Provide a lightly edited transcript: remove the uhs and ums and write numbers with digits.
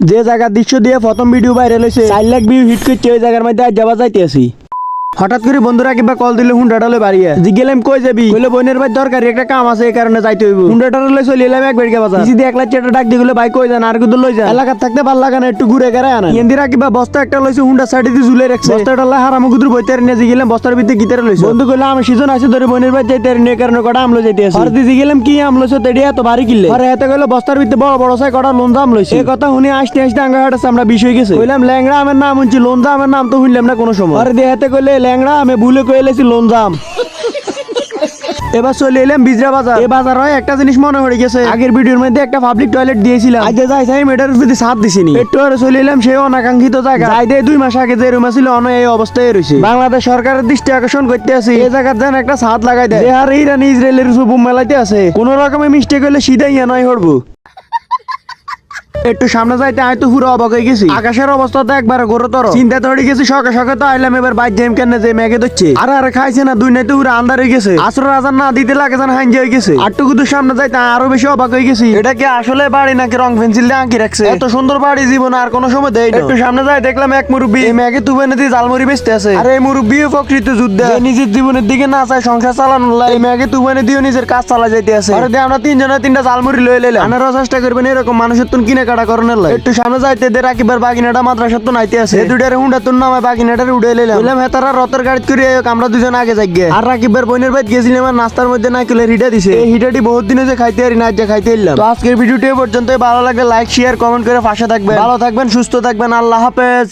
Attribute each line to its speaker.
Speaker 1: যে জায়গার দৃশ্য দিয়ে প্রথম ভিডিও ভাইরাল হয়েছে 4 লাখ ভিউ হিট করছে ওই জায়গার মধ্যে আজ যাবা যাইতে আসি। হঠাৎ করে বন্ধুরা কিবা কল দিলে হুন্ডাটালে বাড়িয়ে জিগেলাম কই যাবি কইলে বোনের ভাই দরকারি একটা কাম আছে এই কারণে যাইতে হইব। হুন্ডাটালে চলে এলাম এক বেড়কে বাজার যদি এক লাখ চেটা ডাক দিগুলো ভাই কই যান আর কিন্তু লই যান এলাকার থাকতে ভাল লাগে না একটু ঘুরে গেড়ে আনা ইন্দিরা কিবা বস্তা একটা লইছে হুন্ডা সাইডে দিয়ে ঝুলে রাখছে বস্তাটা লাই হারামু গুদুর বইতে নিয়ে জিগেলাম বস্তার ভিতরে গিটারে লইছে বন্ধু কইলা আমি সিজন আছে ধরে বোনের ভাই যাইতে নিয়ে কারণে কটা আমলো যাইতে আছে আর দিদি গেলাম কি আম লইছে তেডি এত ভারী কিনলে আরে এত কইলো বস্তার ভিতরে বড় বড় সাই কটা লোন জাম লইছে এই কথা শুনে আসতে আসতে আঙ্গা হাটাছে আমরা বিষয় গেছে কইলাম ল্যাংড়া আমের নাম শুনছি লোন জামের নাম তো শুনলাম না কোনো সময় আরে দিয়ে হাতে কইলে ল্যাংড়া আমি ভুলে কইলেছি লোন জাম। এবার চলে এলাম বিজরা বাজার এই বাজার হয় একটা জিনিস মনে পড়ে গেছে আগের ভিডিওর মধ্যে একটা পাবলিক টয়লেট দিয়েছিলাম আজ যাই সাই মেটার প্রতি সাথ দিছিনি একটু আর চলে এলাম সেই অনাকাঙ্ক্ষিত জায়গা যাই দিয়ে 2 মাস আগে যে রুম ছিল অন এই অবস্থায় রয়েছে বাংলাদেশ সরকারের দৃষ্টি আকর্ষণ করতে আছে এই জায়গার যেন একটা সাথ লাগাই দেয় আর ইরান ইসরায়েলের সুবুম মেলাইতে আছে কোন রকমের মিস্টেক হলে সিধাই নয় হড়বো একটু সামনে যাইতে আমি তো পুরো অবাক হয়ে গেছি আকাশের অবস্থা তো একবারে গুরুতর চিন্তা তো হয়ে গেছি সকাল সকাল তো আইলাম এবার বাইক জ্যাম কেন যে মেঘে ধরছে আর খাইছে না দুই নাই তো পুরো আন্ধার হয়ে গেছে আসর আজান না দিতে লাগে যেন হাইঞ্জে হয়ে গেছে আটটুকু তো সামনে যাইতে আরো বেশি অবাক হয়ে গেছি এটা কি আসলে বাড়ি নাকি রং পেন্সিল দিয়ে আঁকি রাখছে এত সুন্দর বাড়ি জীবন আর কোনো সময় দেয় না একটু সামনে যাই দেখলাম এক মুরব্বী এই মেঘে তুবেনে দিয়ে জালমুড়ি বেচতে আছে আর এই মুরব্বী প্রকৃত যুদ্ধে নিজের জীবনের দিকে না চায় সংসার চালানো এই মেঘে তুবেনে দিয়ে নিজের কাজ চালা যাইতে আছে আর আমরা তিনজনে 3টা জালমুড়ি লয়ে লইলাম আনারও চেষ্টা করবেন এরকম মানুষের তুন কিনে কাটা করনের লাগে একটু সামনে যাইতে দে রাকিবার বাগিনাটা মাদ্রাসা তো নাইতে আছে এই দুইটারে হুন্ডা তুন নামে বাগিনাটারে উড়ে লইলাম বললাম হেতারা রথের গাড়ি করে আমরা দুজন আগে যাই গে আর রাকিবের বোনের বাইত গেছিলাম আর নাস্তার মধ্যে নাইকেলের হিটা দিছে এই হিটাটি বহুত দিনে যে খাইতে পারি না আজ খাইতে এলাম তো আজকের ভিডিওটি পর্যন্ত ভালো লাগলে লাইক শেয়ার কমেন্ট করে পাশে থাকবেন ভালো থাকবেন সুস্থ থাকবেন আল্লাহ হাফেজ।